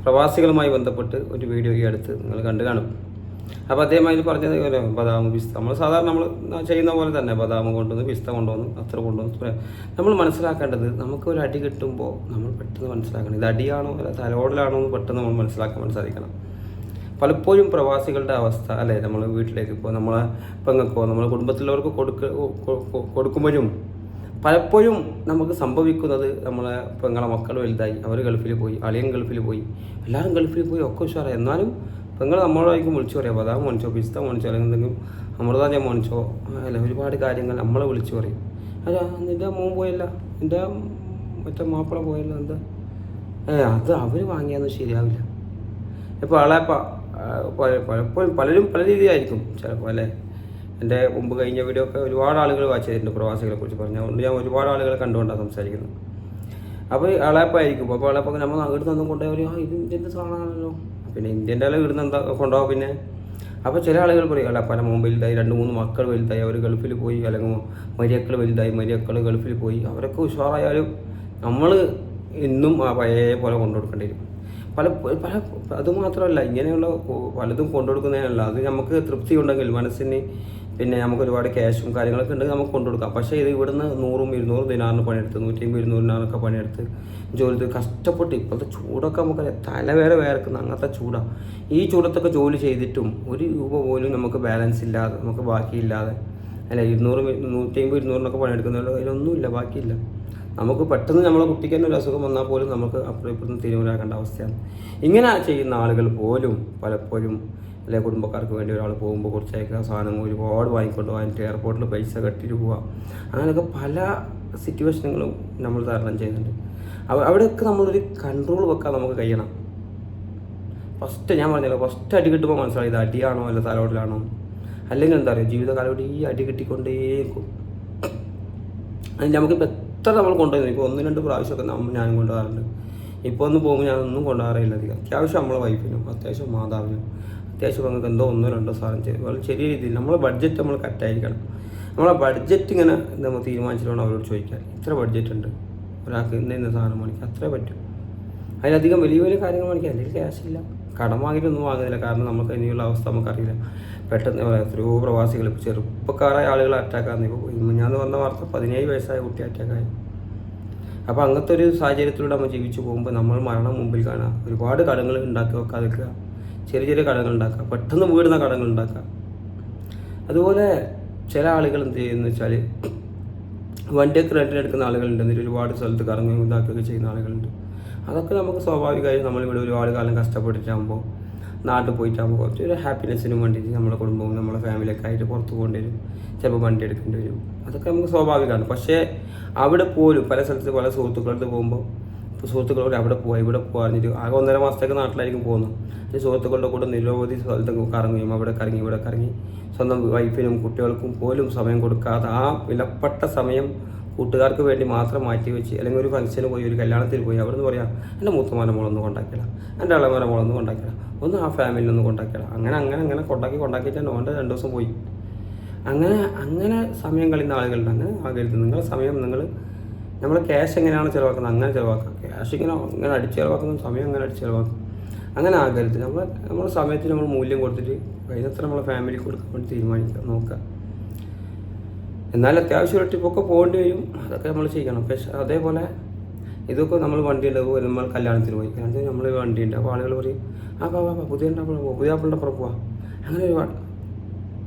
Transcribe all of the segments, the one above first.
പ്രവാസികളുമായി ബന്ധപ്പെട്ട് ഒരു വീഡിയോ ഈ അടുത്ത് നിങ്ങൾ കണ്ടു കാണും. അപ്പോൾ അദ്ദേഹം അതിൽ പറഞ്ഞത് ബദാം പിസ്ത നമ്മൾ സാധാരണ നമ്മൾ ചെയ്യുന്ന പോലെ തന്നെ ബദാം കൊണ്ടുവന്ന് പിസ്ത കൊണ്ടുവന്ന് അത്ര കൊണ്ടുവന്ന് നമ്മൾ മനസ്സിലാക്കേണ്ടത് നമുക്ക് ഒരു അടി കിട്ടുമ്പോൾ നമ്മൾ പെട്ടെന്ന് മനസ്സിലാക്കണം ഇത് അടിയാണോ അല്ല തലോടലാണോ എന്ന് പെട്ടെന്ന് നമ്മൾ മനസ്സിലാക്കാൻ സാധിക്കണം. പലപ്പോഴും പ്രവാസികളുടെ അവസ്ഥ അല്ലേ, നമ്മൾ വീട്ടിലേക്ക് ഇപ്പോൾ നമ്മളെ പെങ്ങൾക്കോ നമ്മളെ കുടുംബത്തിലുള്ളവർക്ക് കൊടുക്കുമ്പോഴും പലപ്പോഴും നമുക്ക് സംഭവിക്കുന്നത് നമ്മളെ പെങ്ങളെ മക്കൾ വലുതായി, അവർ ഗൾഫിൽ പോയി, അളിയൻ ഗൾഫിൽ പോയി, എല്ലാവരും ഗൾഫിൽ പോയി, ഒക്കെ ഉഷാറായി. എന്നാലും പെങ്ങൾ നമ്മളായിരിക്കും വിളിച്ചു പറയാം ബദാം മോണിച്ചോ പിസ്ത മോണിച്ചോ അല്ലെങ്കിൽ എന്തെങ്കിലും അമൃതാജ മോണിച്ചോ അല്ല ഒരുപാട് കാര്യങ്ങൾ നമ്മളെ വിളിച്ചു പറയും. അല്ല നിൻ്റെ മോൻ പോയല്ല, എൻ്റെ മറ്റേ മാപ്പിള പോയല്ല, എന്താ അത് അവർ വാങ്ങിയാന്ന് ശരിയാവില്ല. ഇപ്പോൾ പലപ്പോഴും പലരും പല രീതിയായിരിക്കും ചിലപ്പോൾ അല്ലേ. എൻ്റെ മുമ്പ് കഴിഞ്ഞ വീഡിയോ ഒക്കെ ഒരുപാട് ആളുകൾ വാച്ച് ചെയ്തിട്ടുണ്ട് പ്രവാസികളെ കുറിച്ച് പറഞ്ഞു. അതുകൊണ്ട് ഞാൻ ഒരുപാട് ആളുകളെ കണ്ടുകൊണ്ടാണ് സംസാരിക്കുന്നത്. അപ്പോൾ അളയപ്പായിരിക്കും. അപ്പോൾ അളയപ്പൊക്കെ നമ്മൾ ഇവിടുന്ന് ഒന്നും കൊണ്ടുപോയി ഇത് ഇന്ത്യൻ്റെ സാധനമാണല്ലോ, പിന്നെ ഇന്ത്യൻ്റെ അല്ല ഇവിടുന്ന് എന്താ കൊണ്ടുപോകാം. പിന്നെ അപ്പോൾ ചില ആളുകൾ പറയും അല്ല പല മോൻ വലുതായി, 2-3 മക്കൾ വലുതായി, അവർ ഗൾഫിൽ പോയി, അല്ലെങ്കിൽ മരിയക്കൾ വലുതായി, മരിയക്കൾ ഗൾഫിൽ പോയി, അവരൊക്കെ ഉഷാറായാലും നമ്മൾ ഇന്നും ആ പഴയ പോലെ കൊണ്ടുകൊടുക്കേണ്ടി വരും. പല അതുമാത്രമല്ല ഇങ്ങനെയുള്ള പലതും കൊണ്ടുകൊടുക്കുന്നതിനല്ല, അത് നമുക്ക് തൃപ്തി ഉണ്ടെങ്കിൽ മനസ്സിന് പിന്നെ നമുക്ക് ഒരുപാട് ക്യാഷും കാര്യങ്ങളൊക്കെ ഉണ്ടെങ്കിൽ നമുക്ക് കൊണ്ടുകൊടുക്കാം. പക്ഷേ ഇത് ഇവിടുന്ന് 100-200 ദിനാറിന് പണിയെടുത്ത് 150-200 ദിനാറൊക്കെ പണിയെടുത്ത് ജോലി കഷ്ടപ്പെട്ട് ഇപ്പോഴത്തെ ചൂടൊക്കെ നമുക്ക് തലവേറെ വേർക്കുന്ന അങ്ങനത്തെ ചൂടാണ്. ഈ ചൂടത്തൊക്കെ ജോലി ചെയ്തിട്ടും ഒരു രൂപ പോലും നമുക്ക് ബാലൻസ് ഇല്ലാതെ നമുക്ക് ബാക്കിയില്ലാതെ അല്ല 150-200 പണിയെടുക്കുന്നവരുടെ അതിലൊന്നുമില്ല, ബാക്കിയില്ല. നമുക്ക് പെട്ടെന്ന് നമ്മളെ കുട്ടിക്ക് തന്നെ ഒരു അസുഖം വന്നാൽ പോലും നമുക്ക് അപ്പുറം ഇപ്പുറത്ത് തീരുമാനമാക്കേണ്ട അവസ്ഥയാണ്. ഇങ്ങനെ ചെയ്യുന്ന ആളുകൾ പോലും പലപ്പോഴും അല്ലെ കുടുംബക്കാർക്ക് വേണ്ടി ഒരാൾ പോകുമ്പോൾ കുറച്ചേക്കാം സാധനം ഒരുപാട് വാങ്ങിയിട്ട് എയർപോർട്ടിൽ പൈസ കെട്ടിട്ട് പോവുക, അങ്ങനെയൊക്കെ പല സിറ്റുവേഷനുകളും നമ്മൾ തരണം ചെയ്യുന്നുണ്ട്. അവിടെയൊക്കെ നമ്മളൊരു കൺട്രോൾ വെക്കാൻ നമുക്ക് കഴിയണം. ഞാൻ പറഞ്ഞല്ലോ ഫസ്റ്റ് അടി കിട്ടുമ്പോൾ മനസ്സിലായി ഇത് അടിയാണോ അല്ല തലോടലാണോ, അല്ലെങ്കിൽ എന്താ പറയുക ജീവിതകാലം ഈ അടി കിട്ടിക്കൊണ്ടേക്കും. അതിന് നമുക്കിപ്പോൾ എത്ര നമ്മൾ കൊണ്ടുപോയി ഇപ്പോൾ 1-2 പ്രാവശ്യമൊക്കെ ഞാനും കൊണ്ടുപോകാറുണ്ട്. ഇപ്പോൾ ഒന്ന് പോകുമ്പോൾ ഞാനൊന്നും കൊണ്ടുപോകാറില്ല അധികം. അത്യാവശ്യം നമ്മളെ വൈഫിനും അത്യാവശ്യം മാതാവിനും അത്യാവശ്യം നമുക്ക് എന്തോ 1-2 സാധനം ചെയ്ത് വളരെ ചെറിയ രീതിയിൽ നമ്മളെ ബഡ്ജറ്റ് നമ്മൾ കറക്റ്റായിരിക്കണം. നമ്മളെ ബഡ്ജറ്റ് ഇങ്ങനെ നമ്മൾ തീരുമാനിച്ചിട്ടാണ് അവരോട് ചോദിക്കാൻ ഇത്ര ബഡ്ജറ്റ് ഉണ്ട് ഒരാൾക്ക് ഇന്ന സാധനം മേടിക്കാൻ അത്രേ പറ്റും. അതിലധികം വലിയ വലിയ കാര്യങ്ങൾ മേടിക്കാൻ അല്ലെങ്കിൽ ക്യാഷില്ല, കടം വാങ്ങിയിട്ടൊന്നും വാങ്ങുന്നില്ല. കാരണം നമുക്ക് ഇനിയുള്ള അവസ്ഥ നമുക്കറിയില്ല. പെട്ടെന്ന് എത്രയോ പ്രവാസികൾ ഇപ്പോൾ ചെറുപ്പക്കാരായ ആളുകൾ അറ്റാക്കാന്ന് ഇപ്പോൾ ഞാൻ വന്ന വാർത്ത 17 വയസ്സായ കുട്ടി അറ്റാക്കായി. അപ്പോൾ അങ്ങനത്തെ ഒരു സാഹചര്യത്തിലൂടെ നമ്മൾ ജീവിച്ചു പോകുമ്പോൾ നമ്മൾ മരണം മുമ്പിൽ കാണുക, ഒരുപാട് കടങ്ങൾ ഉണ്ടാക്കി വെക്കാതിരിക്കുക, ചെറിയ ചെറിയ കടങ്ങൾ ഉണ്ടാക്കുക, പെട്ടെന്ന് വീടുന്ന കടങ്ങൾ ഉണ്ടാക്കുക. അതുപോലെ ചില ആളുകൾ എന്ത് ചെയ്യുന്ന വെച്ചാൽ വണ്ടിയൊക്കെ റെൻറ്റിനെടുക്കുന്ന ആളുകളുണ്ട്, എന്നിട്ട് ഒരുപാട് സ്ഥലത്ത് കറങ്ങി ഇതാക്കുകയൊക്കെ ചെയ്യുന്ന ആളുകളുണ്ട്. അതൊക്കെ നമുക്ക് സ്വാഭാവികമായും നമ്മളിവിടെ ഒരുപാട് കാലം കഷ്ടപ്പെട്ടിട്ടാകുമ്പോൾ നാട്ടിൽ പോയിട്ടാകുമ്പോൾ കുറച്ചൊരു ഹാപ്പിനെസ്സിന് വേണ്ടിയിട്ട് നമ്മുടെ കുടുംബവും നമ്മുടെ ഫാമിലിയൊക്കെ ആയിട്ട് പുറത്ത് പോകേണ്ടി വരും, ചിലപ്പോൾ വണ്ടി എടുക്കേണ്ടി വരും. അതൊക്കെ നമുക്ക് സ്വാഭാവികമാണ്. പക്ഷേ അവിടെ പോലും പല സ്ഥലത്ത് പല സുഹൃത്തുക്കളടുത്ത് പോകുമ്പോൾ ഇപ്പോൾ സുഹൃത്തുക്കളോട് അവിടെ പോവാം ഇവിടെ പോകാഞ്ഞിട്ട് ആകെ 1.5 മാസത്തേക്ക് നാട്ടിലായിരിക്കും പോകുന്നത്. ഈ സുഹൃത്തുക്കളുടെ കൂടെ നിരവധി സ്ഥലത്തൊക്കെ കറങ്ങുകയും അവിടെ കറങ്ങി ഇവിടെ കറങ്ങി സ്വന്തം വൈഫിനും കുട്ടികൾക്കും പോലും സമയം കൊടുക്കാതെ ആ വിലപ്പെട്ട സമയം കൂട്ടുകാർക്ക് വേണ്ടി മാത്രം മാറ്റി വെച്ച് അല്ലെങ്കിൽ ഒരു ഫംഗ്ഷന് പോയി ഒരു കല്യാണത്തിൽ പോയി അവിടെ നിന്ന് പറയാം എൻ്റെ മൂത്തമാനെ മോളൊന്നും കൊണ്ടാക്കില്ല, എൻ്റെ ഇളമാനെ മോളൊന്നും കൊണ്ടാക്കില്ല, ഒന്ന് ആ ഫാമിലിനൊന്നും കൊണ്ടാക്കില്ല, അങ്ങനെ കൊണ്ടാക്കിയിട്ട് തന്നെ ഓൻ്റെ 2 ദിവസം പോയി. അങ്ങനെ സമയം കളിക്കുന്ന ആളുകളുണ്ട്. അങ്ങനെ ആകരുത്. നിങ്ങളുടെ സമയം നമ്മളെ ക്യാഷ് എങ്ങനെയാണ് ചിലവാക്കുന്നത് അങ്ങനെ ചിലവാക്കുക. ക്യാഷ് അങ്ങനെ അടിച്ച് ചിലവാക്കുന്ന സമയം അങ്ങനെ അടിച്ച് ചിലവാക്കും. അങ്ങനെ ആകരുത്. നമ്മുടെ സമയത്തിന് നമ്മൾ മൂല്യം കൊടുത്തിട്ട് കഴിഞ്ഞത്ര നമ്മളെ ഫാമിലി കൊടുക്കാൻ വേണ്ടി തീരുമാനിക്കുക, നോക്കുക. എന്നാൽ അത്യാവശ്യം ഒരു ട്രിപ്പൊക്കെ പോകേണ്ടി വരും, അതൊക്കെ നമ്മൾ ചെയ്യണം. പക്ഷേ അതേപോലെ ഇതൊക്കെ നമ്മൾ വണ്ടി ഉണ്ടാവും, നമ്മൾ കല്യാണത്തിന് പോയി, കല്യാണത്തിന് നമ്മൾ വണ്ടി ഉണ്ട്. അപ്പോൾ ആളുകൾ പറയും പുതിയ ആപ്പിളിൻ്റെ പുറത്ത് പോവാം. അങ്ങനെ ഒരുപാട്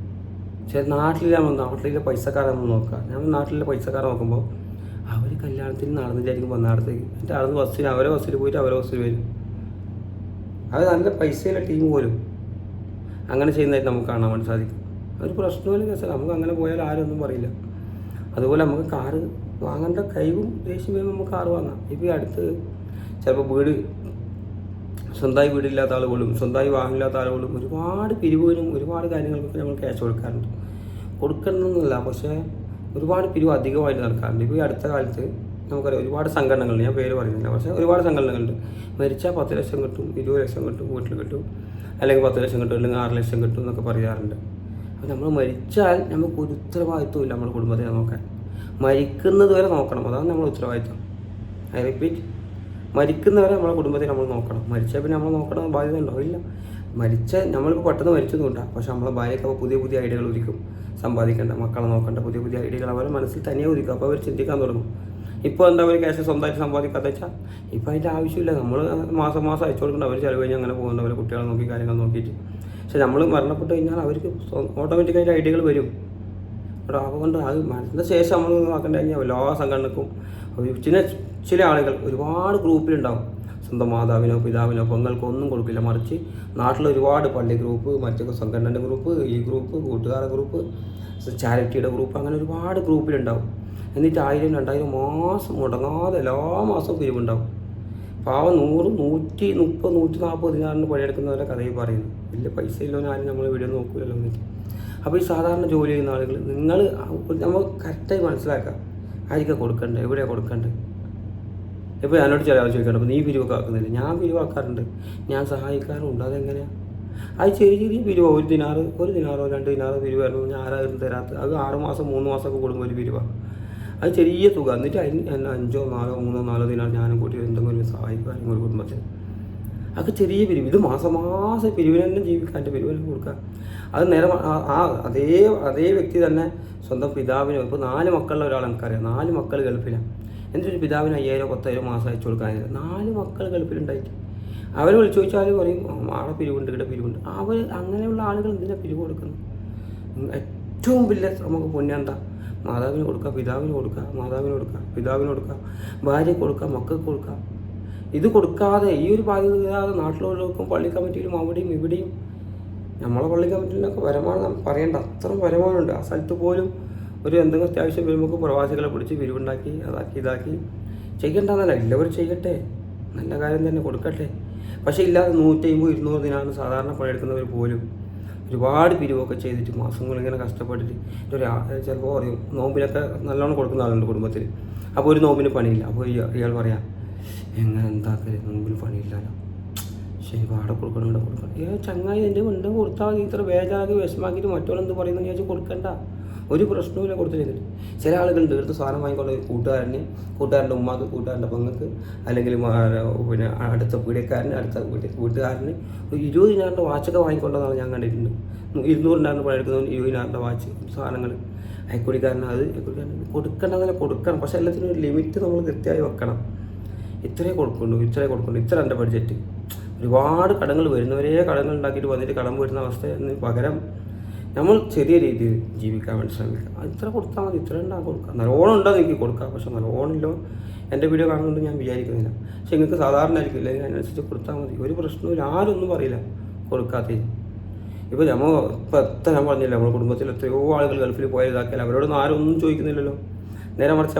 നാട്ടിലെ പൈസക്കാരെ നമ്മൾ നോക്കുക. നമ്മൾ നാട്ടിലെ പൈസക്കാരെ നോക്കുമ്പോൾ അവർ കല്യാണത്തിന് നടന്നില്ലായിരിക്കും വന്നാടത്തേക്ക്, എന്നിട്ട് അവിടെ നിന്ന് അവരെ ബസ്സിൽ പോയിട്ട് അവരെ ബസ്സിൽ വരും. അത് നല്ല പൈസയുള്ള ടീം പോലും അങ്ങനെ ചെയ്യുന്നതായിട്ട് നമുക്ക് കാണാൻ വേണ്ടി സാധിക്കും. ഒരു പ്രശ്നമില്ല കേസാൽ നമുക്ക് അങ്ങനെ പോയാൽ ആരും ഒന്നും പറയില്ല. അതുപോലെ നമുക്ക് കാറ് വാങ്ങേണ്ട കഴിവും ദേഷ്യം വരുമ്പോൾ നമുക്ക് കാറ് വാങ്ങാം. ഇപ്പോൾ ഈ അടുത്ത് ചിലപ്പോൾ സ്വന്തമായി വീടില്ലാത്ത ആളുകളും സ്വന്തമായി വാഹനമില്ലാത്ത ആളുകളും ഒരുപാട് പിരിവിനും ഒരുപാട് കാര്യങ്ങൾക്കൊക്കെ നമ്മൾ ക്യാഷ് കൊടുക്കണമെന്നല്ല, പക്ഷേ ഒരുപാട് പിരിവ് അധികമായിട്ട് നടക്കാറുണ്ട്. ഇപ്പോൾ ഈ അടുത്ത കാലത്ത് നമുക്കറിയാം ഒരുപാട് സംഘടനകളുണ്ട്, ഞാൻ പേര് പറയുന്നില്ല, പക്ഷേ ഒരുപാട് സംഘടനകളുണ്ട്. മരിച്ചാൽ 10 ലക്ഷം കിട്ടും, 20 ലക്ഷം കിട്ടും, വീട്ടിൽ കിട്ടും, അല്ലെങ്കിൽ 10 ലക്ഷം കിട്ടും, അല്ലെങ്കിൽ 6 ലക്ഷം കിട്ടും എന്നൊക്കെ പറയാറുണ്ട്. അപ്പോൾ നമ്മൾ മരിച്ചാൽ നമുക്ക് ഒരു ഉത്തരവാദിത്വമില്ല നമ്മുടെ കുടുംബത്തിനെ നോക്കാൻ. മരിക്കുന്നത് വരെ നോക്കണം, അതാണ് നമ്മുടെ ഉത്തരവാദിത്വം. ഐ റിപ്പീറ്റ്, മരിക്കുന്നവരെ നമ്മളെ കുടുംബത്തിൽ നമ്മൾ നോക്കണം. മരിച്ചാൽ പിന്നെ നമ്മൾ നോക്കണം ബാധ്യത ഉണ്ടോ? ഇല്ല. നമ്മളിപ്പോൾ പെട്ടെന്ന് മരിച്ചൊന്നും ഉണ്ടാകും. പക്ഷെ നമ്മളെ ഭാര്യയ്ക്ക് അപ്പോൾ പുതിയ പുതിയ ഐഡിയകൾ ഉദിക്കും. സമ്പാദിക്കേണ്ട, മക്കളെ നോക്കേണ്ട പുതിയ പുതിയ ഐഡിയകൾ അവരുടെ മനസ്സിൽ തനിയെ ഉദിക്കും. അപ്പോൾ അവർ ചിന്തിക്കാൻ തുടങ്ങും. ഇപ്പോൾ എന്താ ഒരു ക്യാഷ് സ്വന്തമായിട്ട് സമ്പാദിക്കാത്ത വെച്ചാൽ ഇപ്പോൾ അതിൻ്റെ ആവശ്യമില്ല. നമ്മൾ മാസം അയച്ചു കൊടുക്കേണ്ട, അവർ ചിലവ് കഴിഞ്ഞ് അങ്ങനെ പോകുന്നുണ്ട്, അവർ കുട്ടികളെ നോക്കി കാര്യങ്ങൾ നോക്കിയിട്ട്. പക്ഷെ നമ്മൾ മരണപ്പെട്ട് കഴിഞ്ഞാൽ അവർക്ക് ഓട്ടോമാറ്റിക്കായിട്ട് ഐഡിയകൾ വരും. അതുകൊണ്ട് അത് മരണത്തിന് ശേഷം നമ്മൾ നോക്കേണ്ട കഴിഞ്ഞാൽ എല്ലാ സംഘടനക്കും ചില ആളുകൾ ഒരുപാട് ഗ്രൂപ്പിലുണ്ടാവും. സ്വന്തം മാതാവിനോ പിതാവിനോ പെങ്ങൾക്കോ ഒന്നും കൊടുക്കില്ല. മറിച്ച് നാട്ടിൽ ഒരുപാട് പള്ളി ഗ്രൂപ്പ്, മറ്റു സംഘടനയുടെ ഗ്രൂപ്പ്, ഈ ഗ്രൂപ്പ്, കൂട്ടുകാരുടെ ഗ്രൂപ്പ്, ചാരിറ്റിയുടെ ഗ്രൂപ്പ്, അങ്ങനെ ഒരുപാട് ഗ്രൂപ്പിലുണ്ടാവും. എന്നിട്ട് 1000, 2000 മാസം മുടങ്ങാതെ എല്ലാ മാസവും പിരിവുണ്ടാവും. പാവം 100, 130, 140 ദിനാറിന് പണിയെടുക്കുന്നവരെ കഥയിൽ പറയുന്നു. വലിയ പൈസ ഇല്ലല്ലോ, ആരും നമ്മൾ വീഡിയോ നോക്കില്ലല്ലോ എന്നിട്ട്. അപ്പോൾ ഈ സാധാരണ ജോലി ചെയ്യുന്ന ആളുകൾ നമ്മൾ കറക്റ്റായി മനസ്സിലാക്കാം ആയിരിക്കും കൊടുക്കണ്ടേ, എവിടെയാണ് കൊടുക്കേണ്ടത്. ഇപ്പോൾ എന്നോട് ചില ആൾ ചോദിക്കണ്ട, അപ്പോൾ നീ പിരിവൊക്കെ ആക്കുന്നില്ല. ഞാൻ പിരിവാക്കാറുണ്ട്, ഞാൻ സഹായിക്കാറുണ്ട്. അതെങ്ങനെയാണ്? അത് ചെറിയ പിരിവോ, 1 ദിനാറോ 2 ദിനാറോ പിരിവായിരുന്നു. ഞാൻ ആരായിരുന്നു തരാത്തത്? അത് 6 മാസം 3 മാസമൊക്കെ കൂടുമ്പോൾ ഒരു പിരിവാണ്. അത് ചെറിയ തുക. എന്നിട്ട് അതിന് 5, 4, 3, 4 ദിനാർ ഞാനും കൂട്ടി എന്തെങ്കിലും സഹായിക്കുക ഒരു കുടുംബത്തിന്. അതൊക്കെ ചെറിയ പിരിവ്. ഇത് മാസം പിരിവിന് തന്നെ ജീവിക്കാൻ, എൻ്റെ പിരിവിനെ കൊടുക്കുക. അത് നേരെ അതേ വ്യക്തി തന്നെ സ്വന്തം പിതാവിനോ, ഇപ്പോൾ 4 മക്കളുള്ള ഒരാൾ എനിക്കറിയാം. 4 മക്കൾ ഗൾഫിലാണ്. എന്നിട്ടൊരു പിതാവിന് 5000, 10,000 മാസം അയച്ചു കൊടുക്കാനില്ല. 4 മക്കൾ ഗൾഫിലുണ്ടായിട്ട് അവർ വിളിച്ചു ചോദിച്ചാൽ പറയും ആടെ പിരിവുണ്ട്, ഇവിടെ പിരിവുണ്ട്. അങ്ങനെയുള്ള ആളുകൾ എന്തിനാണ് പിരിവ് കൊടുക്കുന്നത്? ഏറ്റവും വലിയ നമുക്ക് പുണ്യം എന്താ? മാതാവിന് കൊടുക്കുക, പിതാവിന് കൊടുക്കുക, മാതാവിന് കൊടുക്കുക, പിതാവിന് കൊടുക്കുക, ഭാര്യയ്ക്ക് കൊടുക്കുക, മക്കൾക്ക് കൊടുക്കുക. ഇത് കൊടുക്കാതെ ഈ ഒരു ബാധ്യത ഇല്ലാതെ നാട്ടിലുള്ളവർക്കും പള്ളി കമ്മിറ്റിയിലും അവിടെയും ഇവിടെയും, നമ്മളെ പള്ളി കമ്മിറ്റിയിലൊക്കെ വരുമാനം പറയേണ്ട അത്ര വരുമാനമുണ്ട്. ആ സ്ഥലത്ത് പോലും ഒരു എന്തെങ്കിലും അത്യാവശ്യം വരുമ്പോൾ പ്രവാസികളെ പിടിച്ച് പിരിവുണ്ടാക്കി ഇതാക്കി ചെയ്യേണ്ടെന്നല്ല, എല്ലാവരും ചെയ്യട്ടെ, നല്ല കാര്യം തന്നെ, കൊടുക്കട്ടെ. പക്ഷേ ഇല്ലാതെ 150, 200 ദിനാണ് സാധാരണ പണിയെടുക്കുന്നവർ പോലും ഒരുപാട് പിരിവൊക്കെ ചെയ്തിട്ട് മാസങ്ങളിങ്ങനെ കഷ്ടപ്പെട്ടിട്ട് ചിലപ്പോൾ പറയും നോമ്പിനൊക്കെ നല്ലോണം കൊടുക്കുന്ന ആളുണ്ട് കുടുംബത്തിൽ. അപ്പോൾ ഒരു നോമ്പിന് പണിയില്ല. അപ്പോൾ ഇയാൾ പറയാം എങ്ങനെ എന്താക്കല്, നോമ്പിന് പണിയില്ലല്ലോ, ശരി വാടക കൊടുക്കണം, ഇവിടെ കൊടുക്കണം. ചങ്ങായി എൻ്റെ ഉണ്ടെങ്കിൽ കൊടുത്താൽ മതി. ഇത്ര ബേജാറാക്കി വിഷമാക്കിയിട്ട് മറ്റോളെന്ത് പറയുന്നത് ചോദിച്ചാൽ കൊടുക്കണ്ട, ഒരു പ്രശ്നമില്ല കൊടുത്തില്ലെങ്കിൽ. ചില ആളുകളുണ്ട് എടുത്ത് സാധനം വാങ്ങിക്കൊണ്ട് കൂട്ടുകാരൻ്റെ ഉമ്മാക്ക്, കൂട്ടുകാരൻ്റെ പെങ്ങൾക്ക്, അല്ലെങ്കിൽ പിന്നെ അടുത്ത പീടിയക്കാരന്, അടുത്ത വീട്ടുകാരന് 20 ദിനാറിൻ്റെ വാച്ചൊക്കെ വാങ്ങിക്കൊണ്ടെന്നാണ് ഞാൻ കണ്ടിട്ടുണ്ട്. 200 ദിനാറിന് പണിയെടുക്കുന്നവന് 20 ദിനാറിൻ്റെ വാച്ച് സാധനങ്ങൾ. അയക്കുടിക്കാരന് കൊടുക്കേണ്ടതല്ല, കൊടുക്കണം. പക്ഷേ എല്ലാത്തിനും ഒരു ലിമിറ്റ് നമ്മൾ കൃത്യമായി വെക്കണം. ഇത്രേ കൊടുക്കുന്നുള്ളൂ, ഇത്ര എൻ്റെ ബഡ്ജറ്റ്. ഒരുപാട് കടങ്ങൾ വരുന്നവരേ കടങ്ങൾ ഉണ്ടാക്കിയിട്ട് വന്നിട്ട് കടം വരുന്ന അവസ്ഥ പകരം നമ്മൾ ചെറിയ രീതിയിൽ ജീവിക്കാൻ വേണ്ടി ശ്രമിക്കാം. ഇത്ര കൊടുത്താൽ മതി, ഇത്ര ഉണ്ടാകും കൊടുക്കാം. നല്ലോണം ഉണ്ടോ എനിക്ക് കൊടുക്കാം, പക്ഷെ നല്ലോണമില്ലോ എൻ്റെ വീഡിയോ കാണുന്നുണ്ട് ഞാൻ വിചാരിക്കുന്നില്ല. പക്ഷെ നിങ്ങൾക്ക് സാധാരണ ആയിരിക്കും, അല്ലെങ്കിൽ അതിനനുസരിച്ച് കൊടുത്താൽ മതി, ഒരു പ്രശ്നവും ആരൊന്നും പറയില്ല കൊടുക്കാത്തേ. ഇപ്പോൾ ഞാൻ പറഞ്ഞില്ല, നമ്മുടെ കുടുംബത്തിൽ എത്രയോ ആളുകൾ ഗൾഫിൽ പോയതാക്കിയാൽ അവരോടൊന്നും ആരും ഒന്നും ചോദിക്കുന്നില്ലല്ലോ. നേരെ മറിച്ച്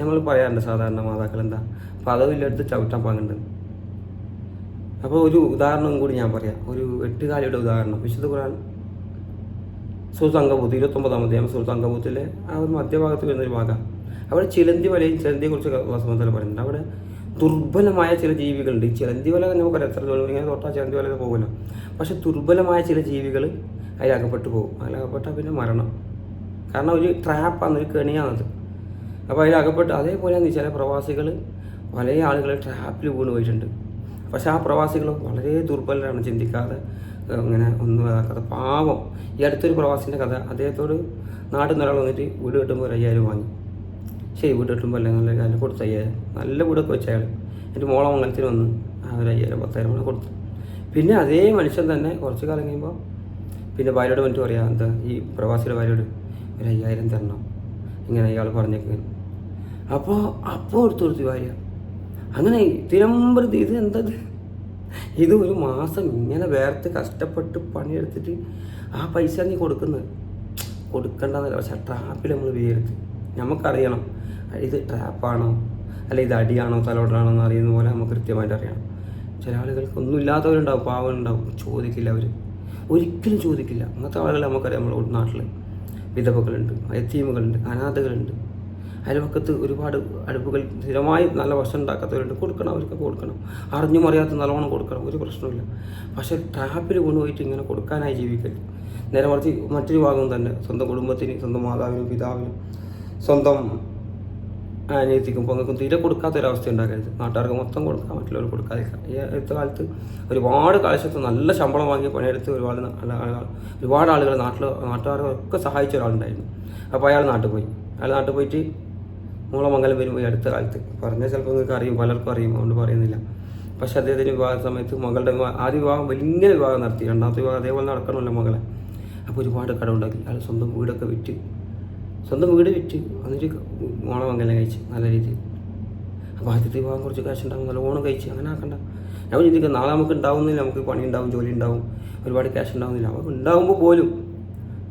നമ്മൾ പറയാറുണ്ട് സാധാരണ മാതാക്കൾ എന്താ പദവില്ലെടുത്ത് ചവിട്ടാൻ പാങ്ങുണ്ട്. അപ്പോൾ ഒരു ഉദാഹരണം കൂടി ഞാൻ പറയാം, ഒരു 8 കാലിയുടെ ഉദാഹരണം. വിശുദ്ധ ഖുർആൻ സൂറത്ത് അങ്കബൂത്ത് 29-ാം അധ്യായം സൂറത്ത് അങ്കബൂത്തിലെ ആ ഒരു മധ്യഭാഗത്ത് വരുന്നൊരു ഭാഗം. അവിടെ ചിലന്തി വലയും ചിലന്തിയെക്കുറിച്ച് വസമത്തിൽ പറയുന്നുണ്ട്. അവിടെ ദുർബലമായ ചില ജീവികളുണ്ട്. ഈ ചിലന്തി വല നമുക്കറിയാം, എത്ര ഇങ്ങനെ തൊട്ടാൽ ചിലന്തി വല പോകുമല്ലോ. പക്ഷെ ദുർബലമായ ചില ജീവികൾ അതിലകപ്പെട്ട് പോകും. അതിലകപ്പെട്ടാൽ പിന്നെ മരണം. കാരണം ഒരു ട്രാപ്പാണ്, ഒരു കെണിയാണത്. അപ്പോൾ അതിലകപ്പെട്ട് അതേപോലെയാണ് ചില പ്രവാസികൾ പല ആളുകൾ ട്രാപ്പിൽ വീണ് പോയിട്ടുണ്ട്. പക്ഷെ ആ പ്രവാസികൾ വളരെ ദുർബലരാണ്, ചിന്തിക്കാതെ ഇങ്ങനെ ഒന്നും ഇതാക്കാതെ പാവം. ഈ അടുത്തൊരു പ്രവാസിൻ്റെ കഥ, അദ്ദേഹത്തോട് നാട്ടിൽ നിന്നൊരാൾ വന്നിട്ട് വീട് കെട്ടുമ്പോൾ 5000 വാങ്ങി. ശരി, വീട് കെട്ടുമ്പോൾ അല്ലെങ്കിൽ നല്ല കാര്യം കൊടുത്ത് 5000 നല്ല വീടൊക്കെ വെച്ച അയാൾ. എൻ്റെ മോളെ മംഗലത്തിന് വന്ന് ഒരു 5000, 10,000 കൊടുത്തു. പിന്നെ അതേ മനുഷ്യൻ തന്നെ കുറച്ച് കാലം കഴിയുമ്പോൾ പിന്നെ ഭാര്യയോട് വന്നിട്ട് പറയാം, എന്താ ഈ പ്രവാസിയുടെ ഭാര്യയോട് ഒരു 5000 തരണം, ഇങ്ങനെ അയാൾ പറഞ്ഞേക്ക്. അപ്പോൾ എടുത്തു ഭാര്യ. അങ്ങനെ തിരമ്പതി. ഇത് എന്തത്? ഇത് ഒരു മാസം ഇങ്ങനെ വേർത്ത് കഷ്ടപ്പെട്ട് പണിയെടുത്തിട്ട് ആ പൈസ നീ കൊടുക്കേണ്ടതല്ല. പക്ഷെ ട്രാപ്പിൽ നമ്മൾ വീഴരുത്. നമുക്കറിയണം ഇത് ട്രാപ്പാണോ അല്ല ഇത് അടിയാണോ തലോടലാണോ എന്ന് അറിയുന്ന പോലെ നമുക്ക് കൃത്യമായിട്ട് അറിയണം. ചില ആളുകൾക്ക് ഒന്നും ഇല്ലാത്തവരുണ്ടാവും, പാവങ്ങളുണ്ടാവും, ചോദിക്കില്ല. അവർ ഒരിക്കലും ചോദിക്കില്ല. അങ്ങനത്തെ ആളുകൾ നമുക്കറിയാം. നമ്മുടെ നാട്ടിൽ വിധവകളുണ്ട്, യതീമുകളുണ്ട്, അനാഥകളുണ്ട്, അയൽവക്കത്ത് ഒരുപാട് അടുപ്പുകൾ സ്ഥിരമായി നല്ല ഭക്ഷണം ഉണ്ടാക്കാത്തവരുണ്ട്. കൊടുക്കണം, അവർക്ക് കൊടുക്കണം. അറിഞ്ഞും അറിയാത്ത നല്ലോണം കൊടുക്കണം, ഒരു പ്രശ്നമില്ല. പക്ഷേ ട്രാപ്പിൽ കൊണ്ടുപോയിട്ട് ഇങ്ങനെ കൊടുക്കാനായി ജീവിക്കരുത്. നേരെ മറിച്ച് മറ്റൊരു ഭാഗം തന്നെ സ്വന്തം കുടുംബത്തിന്, സ്വന്തം മാതാവിനും പിതാവിനും, സ്വന്തം അനിയത്തിക്കും പൊങ്ങൾക്കും തീരെ കൊടുക്കാത്തൊരവസ്ഥ ഉണ്ടാക്കരുത്. നാട്ടുകാർക്ക് മൊത്തം കൊടുക്കുക, മറ്റുള്ളവർ കൊടുക്കാതിരിക്കുക. ഈ അടുത്ത കാലത്ത് ഒരുപാട് കാലശത്ത് നല്ല ശമ്പളം വാങ്ങി പണിയെടുത്ത് ഒരുപാട് ആളുകൾ നാട്ടുകാരൊക്കെ സഹായിച്ച ഒരാളുണ്ടായിരുന്നു. അപ്പോൾ അയാൾ നാട്ടിൽ പോയിട്ട് മൂളമംഗലം വരുമ്പോൾ ഈ അടുത്ത കാലത്ത് പറഞ്ഞാൽ ചിലപ്പോൾ നിങ്ങൾക്ക് അറിയും, പലർക്കും അറിയും, അതുകൊണ്ട് പറയുന്നില്ല. പക്ഷേ അദ്ദേഹത്തിന് വിവാഹ സമയത്ത് മകളുടെ ആദ്യ വിവാഹം വലിയ വിവാഹം നടത്തി, രണ്ടാമത്തെ വിവാഹം അതേപോലെ നടക്കണമല്ലോ മകളെ. അപ്പോൾ ഒരുപാട് കടം ഉണ്ടാക്കി. അയാൾ സ്വന്തം വീട് വിറ്റ് എന്നിട്ട് ഓണമംഗലം കഴിച്ച് നല്ല രീതിയിൽ. അപ്പോൾ ആദ്യത്തെ വിവാഹം കുറച്ച് കാശ് ഉണ്ടാകും, നല്ല ഓണം കഴിച്ച്. അങ്ങനെ ആക്കണ്ട. ഞാൻ ചിന്തിക്കുക നാളെ നമുക്ക് ഉണ്ടാവുന്നില്ല, നമുക്ക് പണി ഉണ്ടാവും, ജോലി ഉണ്ടാവും, ഒരുപാട് ക്യാഷ് ഉണ്ടാവുന്നില്ല. അപ്പോൾ ഉണ്ടാകുമ്പോൾ പോലും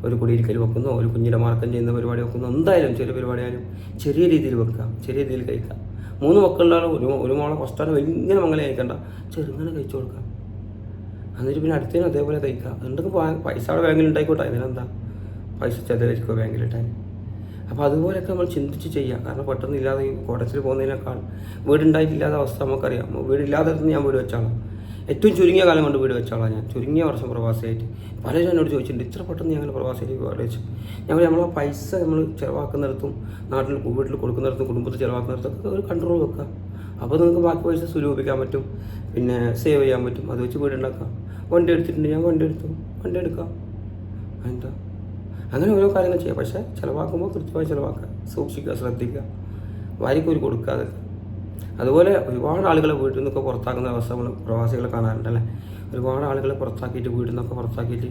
ഒരു കുടിയിരിക്കൽ വെക്കുന്നോ, ഒരു കുഞ്ഞിൻ്റെ മാർക്കം ചെയ്യുന്ന പരിപാടി വെക്കുന്നോ, എന്തായാലും ചെറിയ പരിപാടിയായാലും ചെറിയ രീതിയിൽ വെക്കുക, ചെറിയ രീതിയിൽ കഴിക്കുക. 3 മക്കളിലാണ് ഒരു മോളെ ഫസ്റ്റാണ് വലിയ മംഗലം കഴിക്കണ്ട, ചെറുങ്ങനെ കഴിച്ചു കൊടുക്കുക. എന്നിട്ട് പിന്നെ അടുത്തതിനും അതേപോലെ കഴിക്കുക. എന്തൊക്കെ പൈസ അവിടെ ബാങ്കിൽ ഉണ്ടായിക്കോട്ടെ, അതിനെന്താ, പൈസ ചെലവഴിക്കുക ബാങ്കിലിട്ടാൽ. അപ്പോൾ അതുപോലെയൊക്കെ നമ്മൾ ചിന്തിച്ച് ചെയ്യുക. കാരണം പെട്ടെന്ന് ഇല്ലാതെ ഈ കോട്ടത്തിൽ പോകുന്നതിനേക്കാൾ വീടുണ്ടായിട്ടില്ലാത്ത അവസ്ഥ നമുക്കറിയാം. വീടില്ലാതെ ഞാൻ വീട് വെച്ചാളാണ്, ഏറ്റവും ചുരുങ്ങിയ കാലം കൊണ്ട് വീട് വെച്ചാളാണ് ഞാൻ, ചുരുങ്ങിയ വർഷം പ്രവാസിയായിട്ട്. പലരും എന്നോട് ചോദിച്ചിട്ടുണ്ട്, ഇത്ര പെട്ടെന്ന് ഞാൻ അങ്ങനെ പ്രവാസിയായിട്ട് വീട് വെച്ചു. നമ്മളെ പൈസ നമ്മൾ ചിലവാക്കുന്നിടത്തും വീട്ടിൽ കൊടുക്കുന്നിടത്തും കുടുംബത്തിൽ ചിലവാക്കുന്നിടത്തൊക്കെ ഒരു കൺട്രോൾ വെക്കുക. അപ്പോൾ നിങ്ങൾക്ക് ബാക്കി പൈസ സ്വരൂപിക്കാൻ പറ്റും, പിന്നെ സേവ് ചെയ്യാൻ പറ്റും. അത് വെച്ച് വീടുണ്ടാക്കാം. വണ്ടി എടുത്തിട്ടുണ്ട്, ഞാൻ വണ്ടി എടുക്കാം. എന്താ അങ്ങനെ ഓരോ കാര്യങ്ങൾ ചെയ്യുക. പക്ഷേ ചിലവാക്കുമ്പോൾ കൃത്യമായി ചിലവാക്കുക, സൂക്ഷിക്കുക, ശ്രദ്ധിക്കുക, വാരിക്കോരി കൊടുക്കാതെ. അതുപോലെ ഒരുപാട് ആളുകളെ വീട്ടിൽ നിന്നൊക്കെ പുറത്താക്കുന്ന അവസ്ഥ നമ്മൾ പ്രവാസികളെ കാണാറുണ്ടല്ലേ. ഒരുപാട് ആളുകളെ പുറത്താക്കിയിട്ട് വീട്ടിൽ നിന്നൊക്കെ പുറത്താക്കിയിട്ട്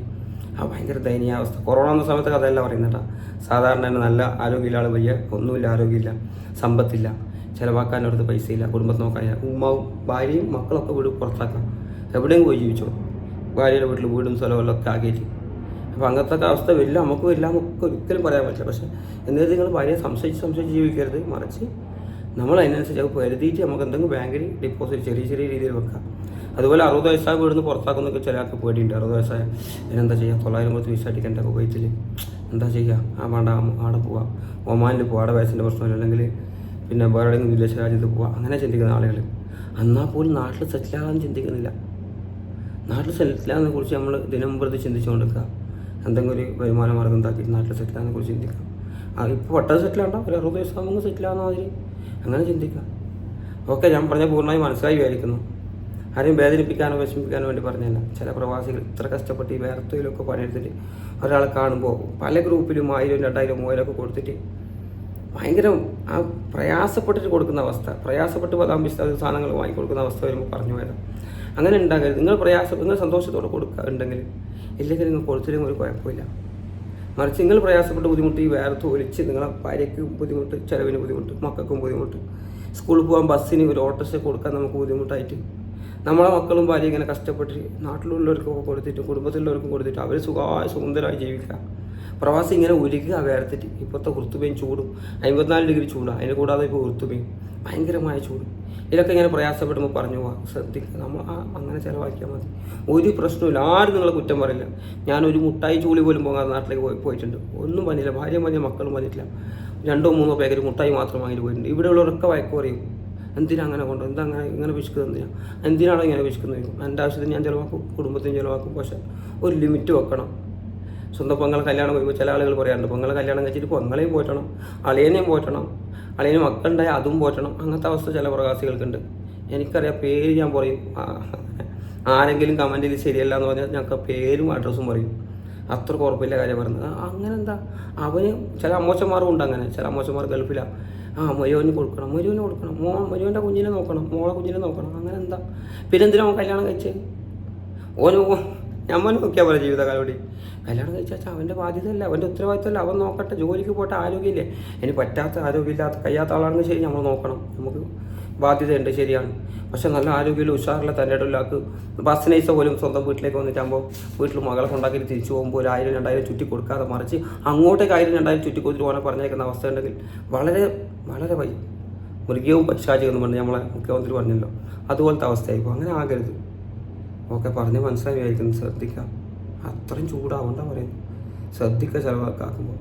ഭയങ്കര ദയനീയാവസ്ഥ. കൊറോണ എന്ന സമയത്ത് അതല്ല പറയുന്നത് കേട്ടോ. സാധാരണ തന്നെ നല്ല ആരോഗ്യമുള്ള ആൾ വയ്യ, ഒന്നുമില്ല, ആരോഗ്യമില്ല, സമ്പത്തില്ല, ചിലവാക്കാനടുത്ത് പൈസയില്ല, കുടുംബത്തെ നോക്കാനില്ല, ഭാര്യയും മക്കളൊക്കെ വീട് പുറത്താക്കാം, എവിടെയും പോയി ജീവിച്ചോ, ഭാര്യയുടെ വീട്ടിൽ വീടും സ്ഥലമെല്ലാം ആക്കിയിട്ട്. അപ്പോൾ അങ്ങനത്തെ അവസ്ഥ വരില്ല, നമുക്ക് വരില്ല, നമുക്ക് ഒരിക്കലും പറയാൻ പറ്റില്ല. പക്ഷേ എന്നിട്ട് നിങ്ങൾ ഭാര്യയെ സംശയിച്ച് ജീവിക്കരുത്. മറിച്ച് നമ്മൾ അതിനനുസരിച്ച് കരുതിയിട്ട് നമുക്ക് എന്തെങ്കിലും ബാങ്കിൽ ഡിപ്പോസിറ്റ് ചെറിയ രീതിയിൽ വെക്കാം. അതുപോലെ 60 വയസ്സായ വീടിന്ന് പുറത്താക്കുന്നൊക്കെ ചില ആൾക്ക് പേടിയുണ്ട്. 60 വയസ്സായ ഇതിനെന്താ ചെയ്യുക, 900 കൊടുത്ത് വിസ അടിക്കേണ്ട കുവൈത്തിൽ എന്താ ചെയ്യുക, വേണ്ട അവിടെ പോവാം, ഒമാനിൽ പോവാം, അവിടെ വയസ്സിൻ്റെ പ്രശ്നമില്ല, അല്ലെങ്കിൽ പിന്നെ വേറെ എവിടെയെങ്കിലും വിദേശ രാജ്യത്ത് പോവാം, അങ്ങനെ ചിന്തിക്കുന്ന ആളുകൾ. എന്നാൽ പോലും നാട്ടിൽ സെറ്റിലാകാൻ ചിന്തിക്കുന്നില്ല. നാട്ടിൽ സെറ്റിലാകുന്നതിനെ കുറിച്ച് നമ്മൾ ദിനം പ്രതി ചിന്തിച്ചുകൊണ്ടിരിക്കുക. എന്തെങ്കിലും ഒരു വരുമാന മാർഗം ഉണ്ടാക്കിയിട്ട് നാട്ടിൽ സെറ്റിലാകുന്നതിനെ കുറിച്ച് ചിന്തിക്കാം. ഇപ്പോൾ പെട്ടെന്ന് സെറ്റിലാണ്ട, ഒരു 60 വയസ്സാകുമ്പോൾ സെറ്റിലാകുന്ന മാതിരി അങ്ങനെ ചിന്തിക്കാം. ഓക്കെ, ഞാൻ പറഞ്ഞ പൂർണ്ണമായി മനസ്സിലായി വിചാരിക്കുന്നു. ആരെയും വേദനിപ്പിക്കാനോ വിഷമിപ്പിക്കാനോ വേണ്ടി പറഞ്ഞതല്ല. ചില പ്രവാസികൾ ഇത്ര കഷ്ടപ്പെട്ട് ഈ വേറെ തൊഴിലൊക്കെ പണിയെടുത്തിട്ട് ഒരാളെ കാണുമ്പോൾ പല ഗ്രൂപ്പിലും 1000, 2000, 3000 ഒക്കെ കൊടുത്തിട്ട് ഭയങ്കര പ്രയാസപ്പെട്ടിട്ട് കൊടുക്കുന്ന അവസ്ഥ, പ്രയാസപ്പെട്ട് സാധനങ്ങൾ വാങ്ങിക്കൊടുക്കുന്ന അവസ്ഥ വരുമ്പോൾ പറഞ്ഞു പോയത്. അങ്ങനെ ഉണ്ടാകരുത്. നിങ്ങൾ സന്തോഷത്തോടെ കൊടുക്കുക ഉണ്ടെങ്കിൽ, ഇല്ലെങ്കിൽ നിങ്ങൾ കൊടുത്തില്ലെങ്കിൽ ഒരു കുഴപ്പമില്ല. മറിച്ച് നിങ്ങൾ പ്രയാസപ്പെട്ട് ബുദ്ധിമുട്ട് ഈ വേറെ ഒലിച്ച് നിങ്ങളെ ഭാര്യയ്ക്ക് ബുദ്ധിമുട്ട്, ചിലവിന് ബുദ്ധിമുട്ട്, മക്കൾക്കും ബുദ്ധിമുട്ട്, സ്കൂളിൽ പോകാൻ ബസ്സിന് ഒരു ഓട്ടോറിക്ഷ കൊടുക്കാൻ നമുക്ക് ബുദ്ധിമുട്ടായിട്ട് നമ്മളെ മക്കളും ഭാര്യ ഇങ്ങനെ കഷ്ടപ്പെട്ട് നാട്ടിലുള്ളവർക്കൊക്കെ കൊടുത്തിട്ട് കുടുംബത്തിലുള്ളവർക്കും കൊടുത്തിട്ട് അവർ സുന്ദരമായി ജീവിക്കുക. പ്രവാസി ഇങ്ങനെ ഒരുക്കുക വേർത്തിട്ട്. ഇപ്പോഴത്തെ ഉറുത്തുപയും ചൂടും 54 ഡിഗ്രി ചൂടാണ്, അതിന് കൂടാതെ ഇപ്പോൾ ഉറുത്തുപയും ഭയങ്കരമായ ചൂടും. ഇതൊക്കെ ഇങ്ങനെ പ്രയാസപ്പെടുമ്പോൾ പറഞ്ഞു പോവാം, ശ്രദ്ധിക്കുക. നമ്മൾ അങ്ങനെ ചിലവാക്കിയാൽ മതി, ഒരു പ്രശ്നമില്ല. ആരും നിങ്ങളെ കുറ്റം പറയില്ല. ഞാനൊരു മുട്ടായി ചൂളി പോലും പോകാതെ നാട്ടിലേക്ക് പോയിട്ടുണ്ട്, ഒന്നും പറഞ്ഞില്ല, ഭാര്യയും പറഞ്ഞ മക്കളും പറഞ്ഞിട്ടില്ല. 2 or 3 പാക്കറ്റ് മുട്ടായി മാത്രം വാങ്ങിയിട്ട് പോയിട്ടുണ്ട്. ഇവിടെയുള്ളവരൊക്കെ വഴക്ക് പറയും, എന്തിനാ അങ്ങനെ കൊണ്ടു, എന്താ ഇങ്ങനെ വിശക്കുന്നത്, എന്തിനാണോ ഇങ്ങനെ വിശക്കുന്നത്. എൻ്റെ ആവശ്യത്തിന് ഞാൻ ചിലവാക്കും, കുടുംബത്തിന് ചിലവാക്കും. പക്ഷേ ഒരു ലിമിറ്റ് വെക്കണം. സ്വന്തം പൊങ്ങളെ കല്യാണം കഴിയുമ്പോൾ ചില ആളുകൾ പറയാറുണ്ട്, പൊങ്ങളെ കല്യാണം കഴിച്ചിട്ട് പൊങ്ങളെയും പോറ്റണം, അളിയനെയും പോറ്റണം, അളിയന് മക്കളുണ്ടായി അതും പോറ്റണം. അങ്ങനത്തെ അവസ്ഥ ചില പ്രവാസികൾക്കുണ്ട്. എനിക്കറിയാം, പേര് ഞാൻ പറയും. ആരെങ്കിലും കമൻറ്റിൽ ശരിയല്ല എന്ന് പറഞ്ഞാൽ ഞങ്ങൾക്ക് പേരും അഡ്രസ്സും പറയും. അത്ര കുഴപ്പമില്ല കാര്യം പറയുന്നത്. അങ്ങനെ എന്താ, അവന് ചില അമ്മോച്ചന്മാരും ഉണ്ട് അങ്ങനെ. ചില അമ്മോച്ചന്മാർ ഗൾഫിലാണ്, മരുവന് കൊടുക്കണം, മരുവൻ്റെ കുഞ്ഞിനെ നോക്കണം, മോളെ കുഞ്ഞിനെ നോക്കണം. അങ്ങനെ എന്താ, പിന്നെ എന്തിനാ അവൻ കല്യാണം കഴിച്ചേ? ഞമ്മ നോക്കിയാൽ പോലെ ജീവിതകാലോടി കല്യാണം കഴിച്ചാൽ അവൻ്റെ ബാധ്യതയല്ല, അവൻ്റെ ഉത്തരവാദിത്തമല്ല. അവൻ നോക്കട്ടെ, ജോലിക്ക് പോട്ടെ, ആരോഗ്യമില്ലേ. ഇനി പറ്റാത്ത, ആരോഗ്യമില്ലാത്ത, കഴിയാത്ത ആളാണെങ്കിൽ ശരി, നമ്മൾ നോക്കണം, നമുക്ക് ബാധ്യതയുണ്ട്, ശരിയാണ്. പക്ഷെ നല്ല ആരോഗ്യമില്ല, ഉഷാറില്ല, തൻ്റെ ഇടയിലാക്ക് ബസ്സിനൈസ പോലും സ്വന്തം വീട്ടിലേക്ക് വന്നിട്ടാകുമ്പോൾ വീട്ടിൽ മകളെ കൊണ്ടാക്കിയിട്ട് തിരിച്ചു പോകുമ്പോൾ 1000, 2000 ചുറ്റി കൊടുക്കാതെ, മറിച്ച് അങ്ങോട്ടേക്ക് 1000, 2000 ചുറ്റി കൊടുത്തിട്ട് ഓനെ പറഞ്ഞേക്കുന്ന അവസ്ഥ ഉണ്ടെങ്കിൽ വളരെ വളരെ മൃഗീയവും പൈശാചികം എന്ന് പറഞ്ഞ് നമ്മളെ മുഖ്യമന്ത്രി പറഞ്ഞല്ലോ, അതുപോലത്തെ അവസ്ഥയായിരിക്കും. അങ്ങനെ ആകരുത്. ഓക്കെ, പറഞ്ഞ് മനസ്സിലായി വിചാരിക്കുന്നു. ശ്രദ്ധിക്കാം, അത്രയും ചൂടാവണ്ട പറയുന്നത്. ശ്രദ്ധിക്കുക ചിലവാക്കാക്കുമ്പോൾ.